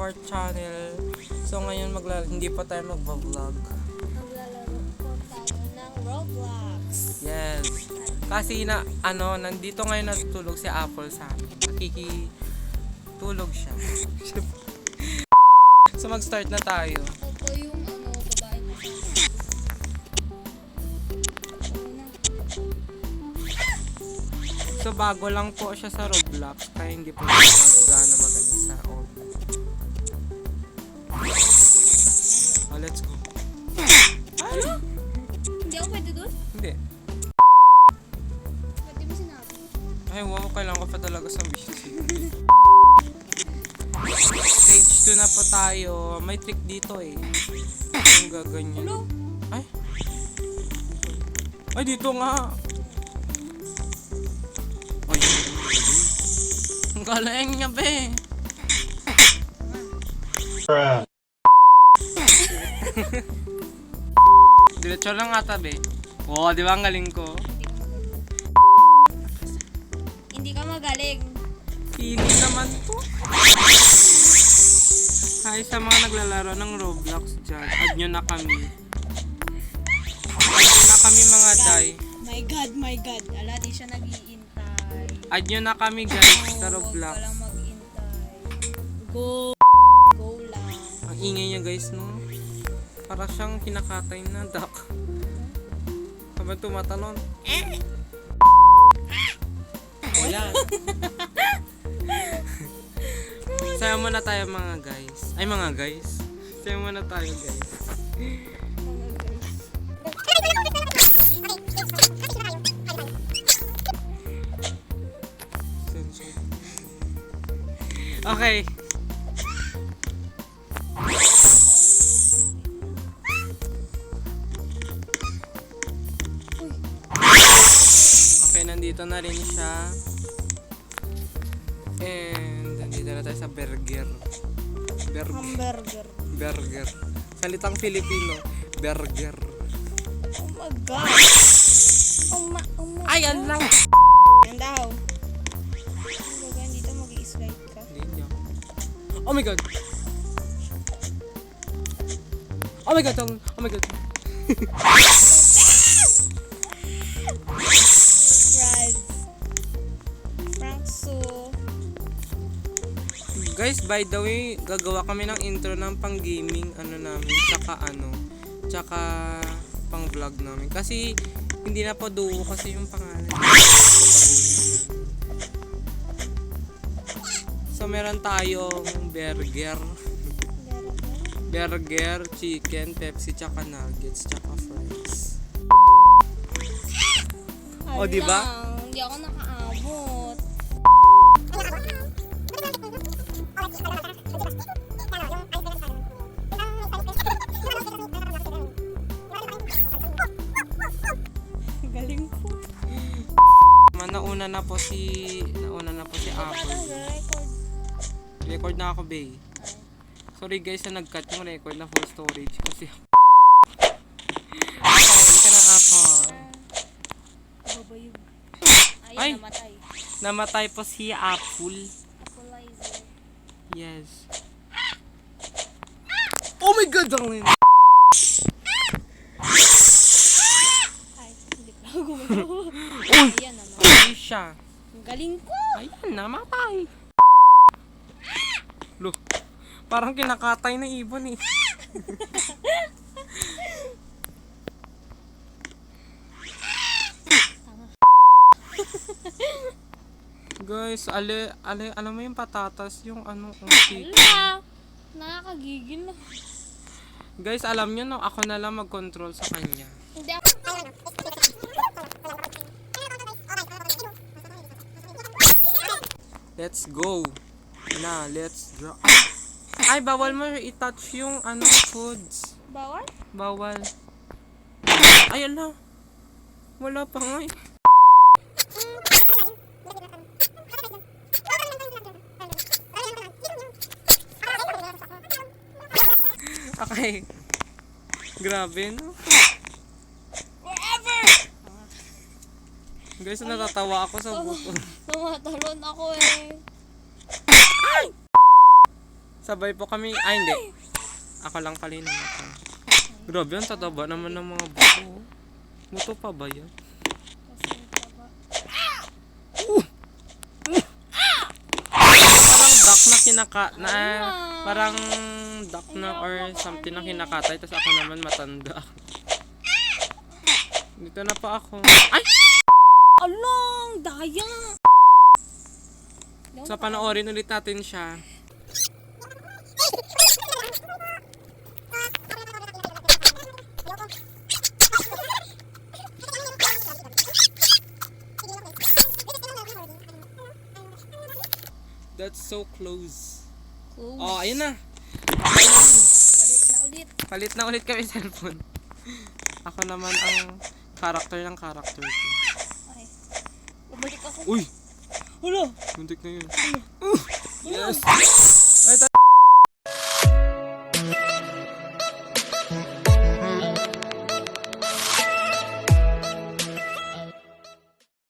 our channel. So ngayon hindi pa tayo magva-vlog. Maglalaro po tayo ng Roblox. Yes. Kasi nandito ngayon natutulog si Apple sa amin. Nakikitulog siya. So mag-start na tayo. Ako po yung babae na siya. So bago lang po siya sa Roblox, kaya hindi po siya gaano magaling sa Roblox. Oh, let's go. Ano? Hindi ako pwede doon? Hindi. Ba't di mo sinabi? Ay, wow, kailangan ko pa talaga sa mission. Stage 2 na po tayo. May trick dito eh. Ang gaganyan. Hello? Ay. Ay, dito nga. Ay. Ang galing niya, be. Diretso lang ata, be. Oo, di ba ang galing ko? Hindi ka magaling. Pili naman po. Hi sa mga naglalaro ng Roblox dyan. Add nyo na kami. Add nyo na kami mga day. My God. Ala, di siya nag-iintay. Add nyo na kami guys sa Roblox. Huwag ka lang mag-iintay. Go lang. Ang ingay niya guys, no? Para siyang kinakatay na duck. Habang tumatalon. Wala. Sayo muna tayo mga guys. Ay mga guys. Sayo muna tayo guys. Okay. Okay, nandito na rin siya. And nandito na tayo sa burger. Hamburger. Burger. Salitang Filipino. Burger. Oh my God. Oh my Ay, yan lang. Yan daw. Baga, dito mag-i-slide ka. Ganyan. Oh my God. Oh my God. Oh my God. Frankso. Guys, by the way, gagawa kami ng intro ng pang-gaming namin, tsaka pang-vlog namin. Kasi hindi na po duo kasi yung pangalan. So meron tayong burger, chicken, Pepsi, tsaka nuggets, tsaka fries. O, diba? Hindi ako nakaabot. Galing ko. Nauna na po si Apple. Record na ako, bae. Sorry guys na nag-cut yung record na full storage kasi hindi ka na ako. Babayog. Ay! Namatay. Namatay po si Apple. Appleizer. Yes. Oh my God! Darling! Ay, hindi pa ako gumagawa. Uy! Ayan naman. Ay siya. Ang galing ko. Ayan, namatay. Look, parang kinakatay na ibon eh. Guys, alam mo yung patatas, yung chicken. Wala. Nakakagigil na. Guys, alam nyo no, ako na lang mag-control sa kanya. Hindi ako. Let's go. Na, let's draw. Ay, bawal mo i-touch yung foods. Bawal? Bawal. Ay, ala. Wala pa nga eh. Okay. Grabe, no? Forever! Guys, natatawa ako sa buto. Tumatalon ako eh. Sabay po kami, hindi. Ako lang pala yung namatay. Grabe, ang tataba naman ng mga buto. Buto pa ba yan? Kasi taba. Parang duck na parang duck na or something na kinakatay, tapos ako naman matanda. Dito na pa ako. Ay! Along! Daya! So, panoorin ulit natin siya. That's so close. Close. Oh, ayun na. Palit na ulit. Palit na ulit kami cellphone. Ako naman ang character ng character ko. Ay. Bumalik ako. Uy! Hala! Muntik na yun. Hala! Yes!